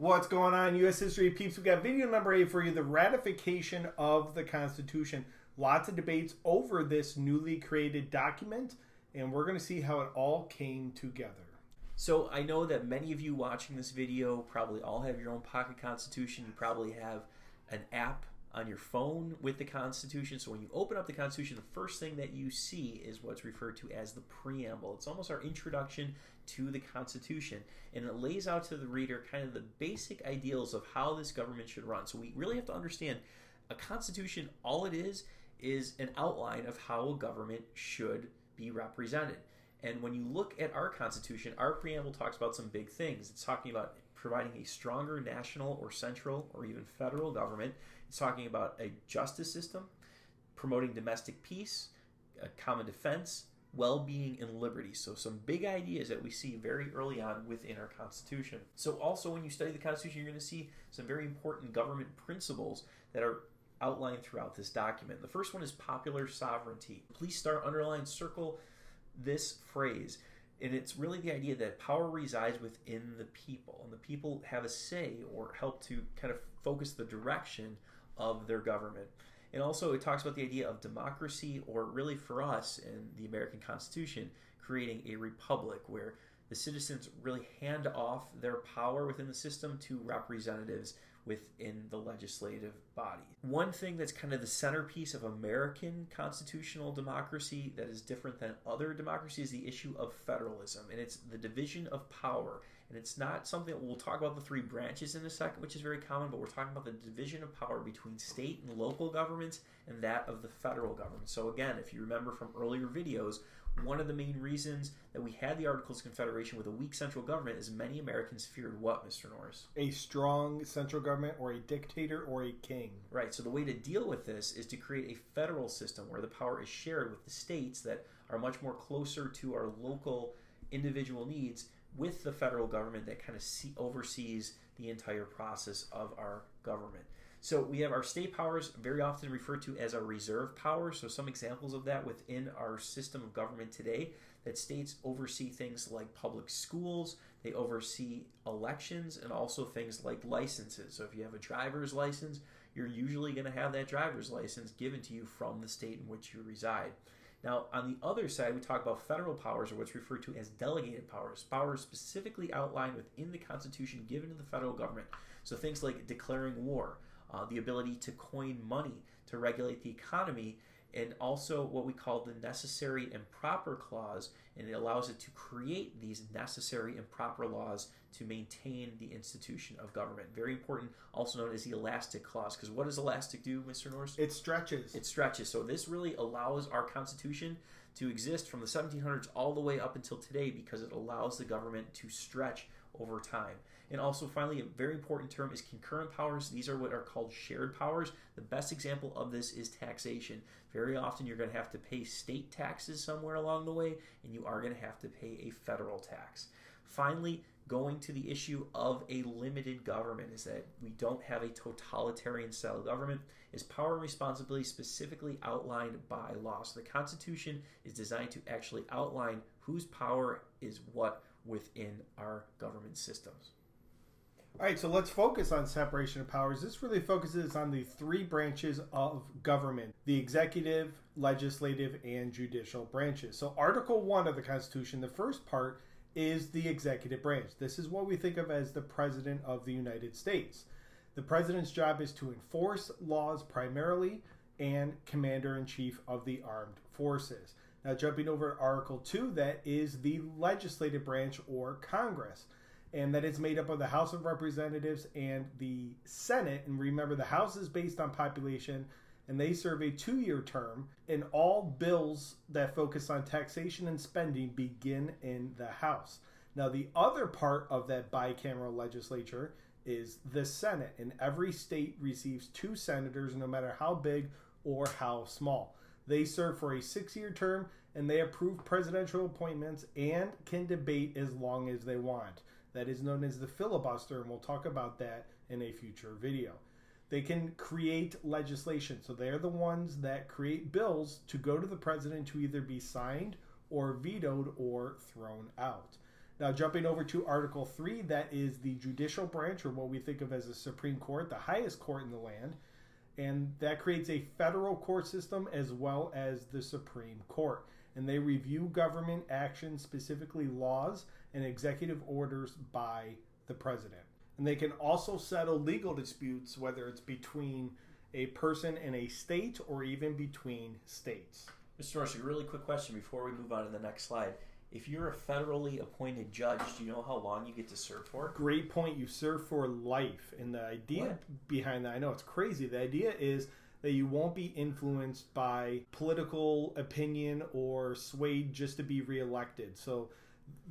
What's going on, U.S. history peeps? We've got video number 8 for you, the ratification of the Constitution. Lots of debates over this newly created document, and we're going to see how it all came together. So I know that many of you watching this video probably all have your own pocket Constitution. You probably have an app on your phone with the Constitution. So when you open up the Constitution, the first thing that you see is what's referred to as the preamble. It's almost our introduction to the Constitution, and it lays out to the reader kind of the basic ideals of how this government should run. So we really have to understand a Constitution, all it is an outline of how a government should be represented. And when you look at our Constitution, our preamble talks about some big things. It's talking about providing a stronger national or central or even federal government. It's talking about a justice system, promoting domestic peace, a common defense, well-being, and liberty. So some big ideas that we see very early on within our Constitution. So also when you study the Constitution, you're going to see some very important government principles that are outlined throughout this document. The first one is popular sovereignty. Please start, underline, circle this phrase. And it's really the idea that power resides within the people, and the people have a say or help to kind of focus the direction of their government. And also it talks about the idea of democracy, or really for us in the American Constitution, creating a republic where the citizens really hand off their power within the system to representatives within the legislative body. One thing that's kind of the centerpiece of American constitutional democracy that is different than other democracies is the issue of federalism, and it's the division of power. And it's not something that we'll talk about the three branches in a second, which is very common, but we're talking about the division of power between state and local governments and that of the federal government. So again, if you remember from earlier videos, one of the main reasons that we had the Articles of Confederation with a weak central government is many Americans feared what, Mr. Norris? A strong central government, or a dictator, or a king. Right, so the way to deal with this is to create a federal system where the power is shared with the states that are much more closer to our local individual needs, with the federal government that kind of oversees the entire process of our government. So we have our state powers, very often referred to as our reserve powers. So some examples of that within our system of government today, that states oversee things like public schools, they oversee elections, and also things like licenses. So if you have a driver's license, you're usually going to have that driver's license given to you from the state in which you reside. Now, on the other side, we talk about federal powers, or what's referred to as delegated powers, powers specifically outlined within the Constitution given to the federal government. So things like declaring war, the ability to coin money, to regulate the economy, and also what we call the necessary and proper clause, and it allows it to create these necessary and proper laws to maintain the institution of government. Very important, also known as the elastic clause, because what does elastic do, Mr. Norris? It stretches. It stretches. So this really allows our Constitution to exist from the 1700s all the way up until today, because it allows the government to stretch over time. And also, finally, a very important term is concurrent powers. These are what are called shared powers. The best example of this is taxation. Very often you're going to have to pay state taxes somewhere along the way, and you are going to have to pay a federal tax. Finally, going to the issue of a limited government is that we don't have a totalitarian style government. Is power and responsibility specifically outlined by law. So the Constitution is designed to actually outline whose power is what within our government systems. All right, so let's focus on separation of powers. This really focuses on the three branches of government: the executive, legislative, and judicial branches. So Article 1 of the Constitution, the first part, is the executive branch. This is what we think of as the President of the United States. The President's job is to enforce laws primarily, and Commander-in-Chief of the Armed Forces. Now jumping over to Article 2, that is the legislative branch, or Congress. And that is made up of the House of Representatives and the Senate. And remember, the House is based on population, and they serve a 2-year term. And all bills that focus on taxation and spending begin in the House. Now, the other part of that bicameral legislature is the Senate. And every state receives 2 senators, no matter how big or how small. They serve for a 6-year term, and they approve presidential appointments and can debate as long as they want. That is known as the filibuster, and we'll talk about that in a future video. They can create legislation, so they're the ones that create bills to go to the president to either be signed or vetoed or thrown out. Now, jumping over to Article 3, that is the judicial branch, or what we think of as the Supreme Court, the highest court in the land. And that creates a federal court system as well as the Supreme Court. And they review government action, specifically laws and executive orders by the president. And they can also settle legal disputes, whether it's between a person and a state or even between states. Mr. Norris, a really quick question before we move on to the next slide. If you're a federally appointed judge, do you know how long you get to serve for? Great point. You serve for life. And the idea behind that, I know it's crazy. The idea is that you won't be influenced by political opinion or swayed just to be reelected. So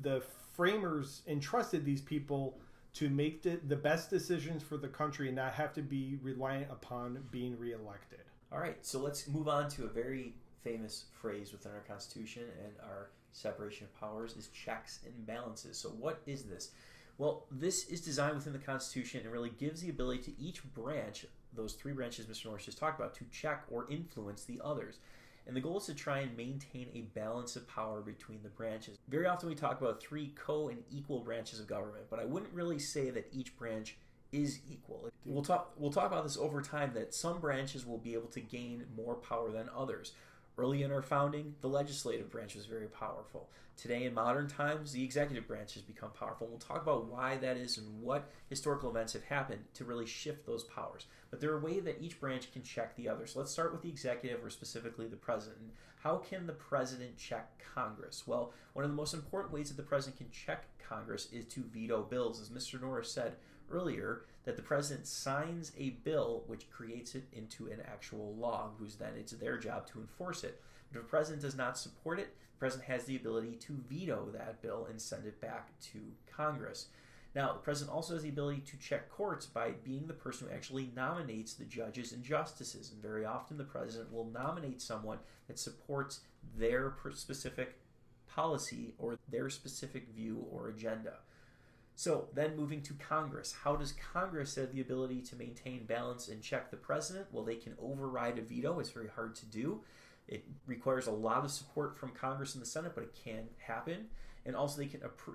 the framers entrusted these people to make the best decisions for the country and not have to be reliant upon being reelected. All right, so let's move on to a very famous phrase within our Constitution and our separation of powers is checks and balances. So what is this? Well, this is designed within the Constitution and really gives the ability to each branch, those three branches Mr. Norris just talked about, to check or influence the others. And the goal is to try and maintain a balance of power between the branches. Very often we talk about three co- and equal branches of government, but I wouldn't really say that each branch is equal. We'll talk about this over time, that some branches will be able to gain more power than others. Early in our founding, the legislative branch was very powerful. Today, in modern times, the executive branch has become powerful. We'll talk about why that is and what historical events have happened to really shift those powers. But there are ways that each branch can check the other. So let's start with the executive, or specifically the president. How can the president check Congress? Well, one of the most important ways that the president can check Congress is to veto bills. As Mr. Norris said earlier, that the president signs a bill which creates it into an actual law, whose then it's their job to enforce it. But if the president does not support it, the president has the ability to veto that bill and send it back to Congress. Now, the president also has the ability to check courts by being the person who actually nominates the judges and justices. And very often the president will nominate someone that supports their specific policy or their specific view or agenda. So then moving to Congress, how does Congress have the ability to maintain balance and check the president? Well, they can override a veto. It's very hard to do. It requires a lot of support from Congress and the Senate, but it can happen. And also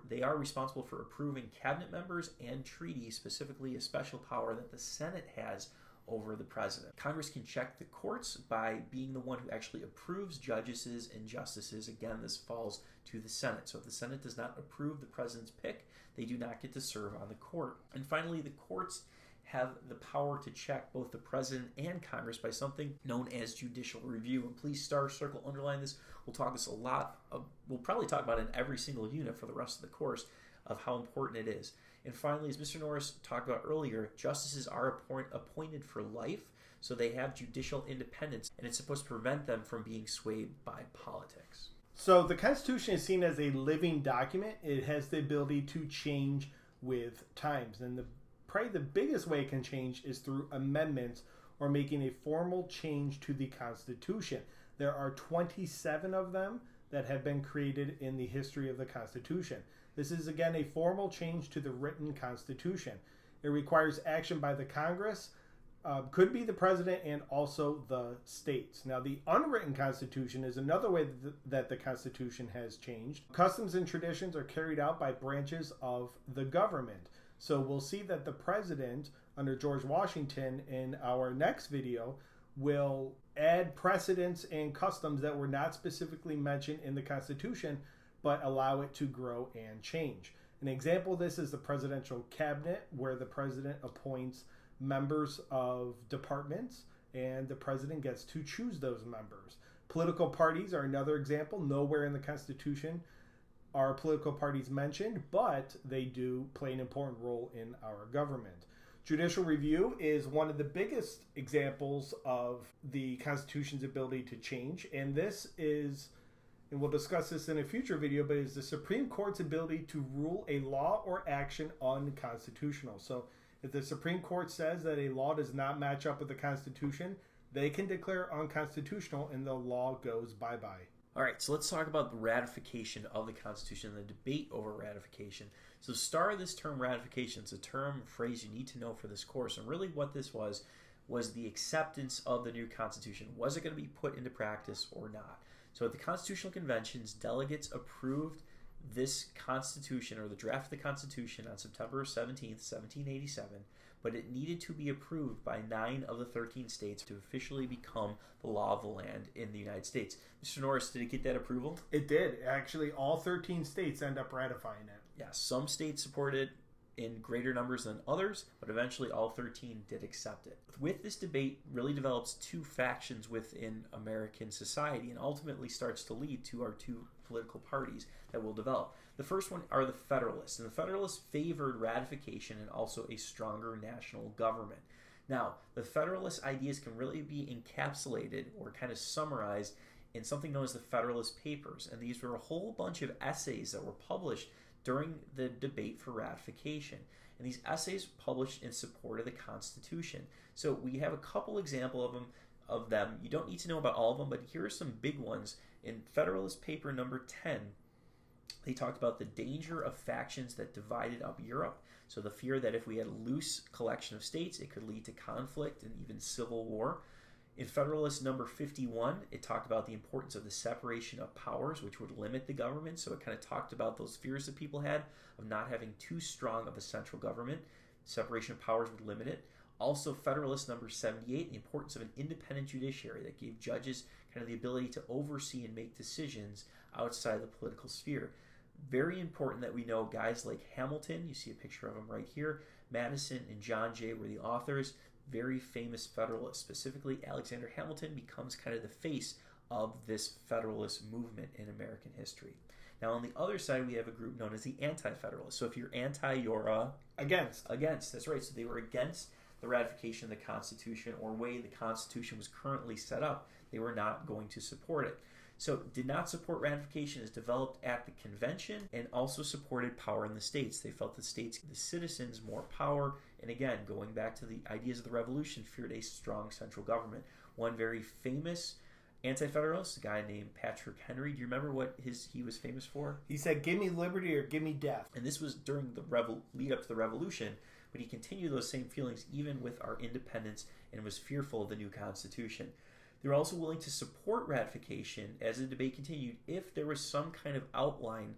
they are responsible for approving cabinet members and treaties, specifically a special power that the Senate has over the president. Congress can check the courts by being the one who actually approves judges and justices. Again, this falls to the Senate. So if the Senate does not approve the president's pick, they do not get to serve on the court. And finally, the courts have the power to check both the president and Congress by something known as judicial review. And please star, circle, underline this. We'll talk this a lot. We'll probably talk about it in every single unit for the rest of the course of how important it is. And finally, as Mr. Norris talked about earlier, justices are appointed for life, so they have judicial independence, and it's supposed to prevent them from being swayed by politics. So the Constitution is seen as a living document. It has the ability to change with times. And probably the biggest way it can change is through amendments or making a formal change to the Constitution. There are 27 of them that have been created in the history of the Constitution. This is, again, a formal change to the written Constitution. It requires action by the Congress, could be the president, and also the states. Now, the unwritten Constitution is another way that the Constitution has changed. Customs and traditions are carried out by branches of the government. So we'll see that the president, under George Washington, in our next video, will add precedents and customs that were not specifically mentioned in the Constitution, but allow it to grow and change. An example of this is the presidential cabinet, where the president appoints members of departments and the president gets to choose those members. Political parties are another example. Nowhere in the Constitution are political parties mentioned, but they do play an important role in our government. Judicial review is one of the biggest examples of the Constitution's ability to change, and this is, and we'll discuss this in a future video, but is the Supreme Court's ability to rule a law or action unconstitutional. So if the Supreme Court says that a law does not match up with the Constitution, they can declare unconstitutional and the law goes bye-bye. All right, so let's talk about the ratification of the Constitution and the debate over ratification. So the start of this term ratification, it's a term, phrase you need to know for this course. And really what this was the acceptance of the new Constitution. Was it going to be put into practice or not? So at the Constitutional Conventions, delegates approved this Constitution, or the draft of the Constitution, on September 17th, 1787, but it needed to be approved by 9 of the 13 states to officially become the law of the land in the United States. Mr. Norris, did it get that approval? It did. Actually, all 13 states end up ratifying it. Yeah, some states supported it in greater numbers than others, but eventually all 13 did accept it. With this debate really develops two factions within American society and ultimately starts to lead to our two political parties that will develop. The first one are the Federalists, and the Federalists favored ratification and also a stronger national government. Now, the Federalist ideas can really be encapsulated or kind of summarized in something known as the Federalist Papers, and these were a whole bunch of essays that were published during the debate for ratification. And these essays published in support of the Constitution. So we have a couple examples of them. You don't need to know about all of them, but here are some big ones. In Federalist Paper number 10, they talked about the danger of factions that divided up Europe. So the fear that if we had a loose collection of states, it could lead to conflict and even civil war. In Federalist number 51, it talked about the importance of the separation of powers, which would limit the government. So it kind of talked about those fears that people had of not having too strong of a central government. Separation of powers would limit it. Also, Federalist number 78, the importance of an independent judiciary that gave judges kind of the ability to oversee and make decisions outside the political sphere. Very important that we know guys like Hamilton, you see a picture of him right here, Madison and John Jay were the authors. Very famous Federalists. Specifically, Alexander Hamilton becomes kind of the face of this Federalist movement in American history. Now, on the other side, we have a group known as the Anti-Federalists. So if you're anti, you're against. Against, that's right. So they were against the ratification of the Constitution or way the Constitution was currently set up. They were not going to support it. So did not support ratification is developed at the convention and also supported power in the states. They felt the states give the citizens more power. And again, going back to the ideas of the revolution, feared a strong central government. One very famous anti-federalist, a guy named Patrick Henry. Do you remember what he was famous for? He said, "Give me liberty or give me death." And this was during the lead up to the revolution, but he continued those same feelings even with our independence and was fearful of the new Constitution. They were also willing to support ratification as the debate continued if there was some kind of outline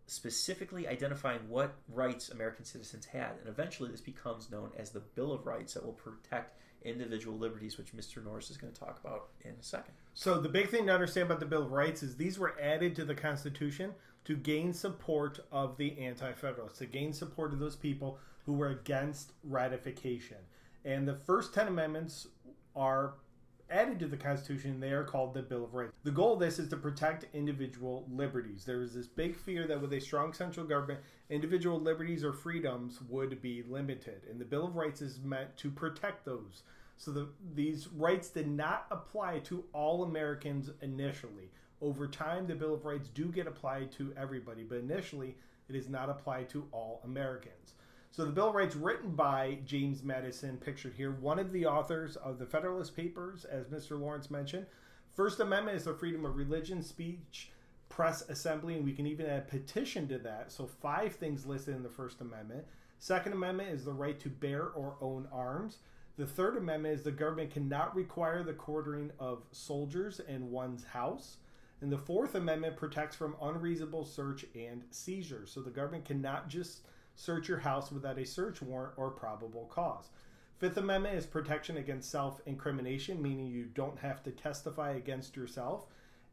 specifically identifying what rights American citizens had. And eventually this becomes known as the Bill of Rights that will protect individual liberties, which Mr. Norris is going to talk about in a second. So the big thing to understand about the Bill of Rights is these were added to the Constitution to gain support of the Anti-Federalists, to gain support of those people who were against ratification. And the first 10 amendments are added to the Constitution. They are called the Bill of Rights. The goal of this is to protect individual liberties. There is this big fear that with a strong central government, individual liberties or freedoms would be limited. And the Bill of Rights is meant to protect those. So these rights did not apply to all Americans initially. Over time, the Bill of Rights do get applied to everybody, but initially, it is not applied to all Americans. So the Bill of Rights, written by James Madison, pictured here, one of the authors of the Federalist Papers, as Mr. Lawrence mentioned. First Amendment is the freedom of religion, speech, press, assembly, and we can even add petition to that. So 5 things listed in the First Amendment. Second Amendment is the right to bear or own arms. The Third Amendment is the government cannot require the quartering of soldiers in one's house. And the Fourth Amendment protects from unreasonable search and seizure. So the government cannot just search your house without a search warrant or probable cause. Fifth Amendment is protection against self-incrimination, meaning you don't have to testify against yourself.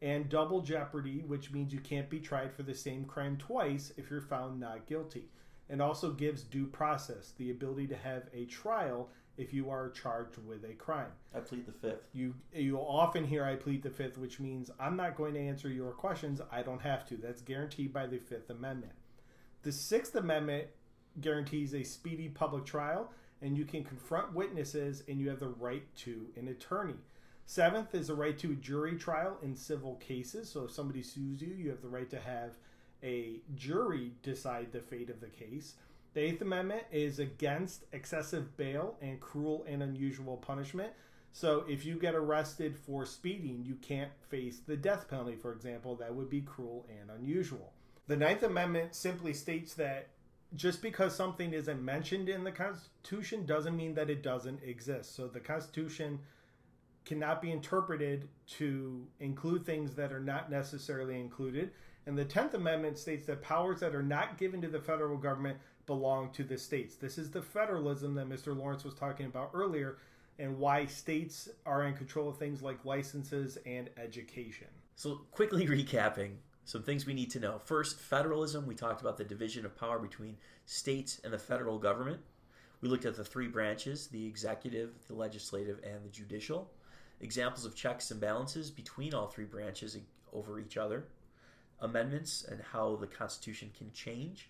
And double jeopardy, which means you can't be tried for the same crime twice if you're found not guilty. And also gives due process, the ability to have a trial if you are charged with a crime. I plead the fifth. You'll often hear I plead the fifth, which means I'm not going to answer your questions. I don't have to. That's guaranteed by the Fifth Amendment. The Sixth Amendment guarantees a speedy public trial, and you can confront witnesses, and you have the right to an attorney. Seventh is the right to a jury trial in civil cases. So if somebody sues you, you have the right to have a jury decide the fate of the case. The Eighth Amendment is against excessive bail and cruel and unusual punishment. So if you get arrested for speeding, you can't face the death penalty, for example. That would be cruel and unusual. The Ninth Amendment simply states that just because something isn't mentioned in the Constitution doesn't mean that it doesn't exist. So the Constitution cannot be interpreted to include things that are not necessarily included. And the 10th Amendment states that powers that are not given to the federal government belong to the states. This is the federalism that Mr. Lawrence was talking about earlier, and why states are in control of things like licenses and education. So quickly recapping some things we need to know. First, federalism. We talked about the division of power between states and the federal government. We looked at the three branches, the executive, the legislative, and the judicial. Examples of checks and balances between all three branches over each other. Amendments and how the Constitution can change.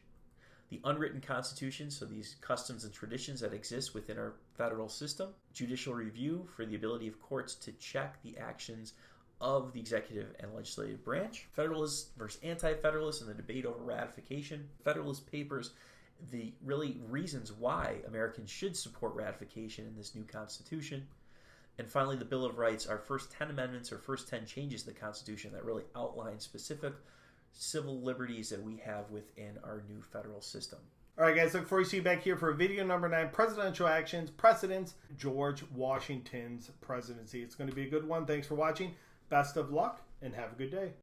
The unwritten Constitution, so these customs and traditions that exist within our federal system. Judicial review for the ability of courts to check the actions of the executive and legislative branch. Federalists versus Anti-Federalists and the debate over ratification. Federalist Papers, the really reasons why Americans should support ratification in this new Constitution. And finally, the Bill of Rights, our first 10 amendments or first 10 changes to the Constitution that really outline specific civil liberties that we have within our new federal system. All right, guys, look forward to see you back here for video number 9, Presidential Actions, Precedents, George Washington's Presidency. It's going to be a good one. Thanks for watching. Best of luck, and have a good day.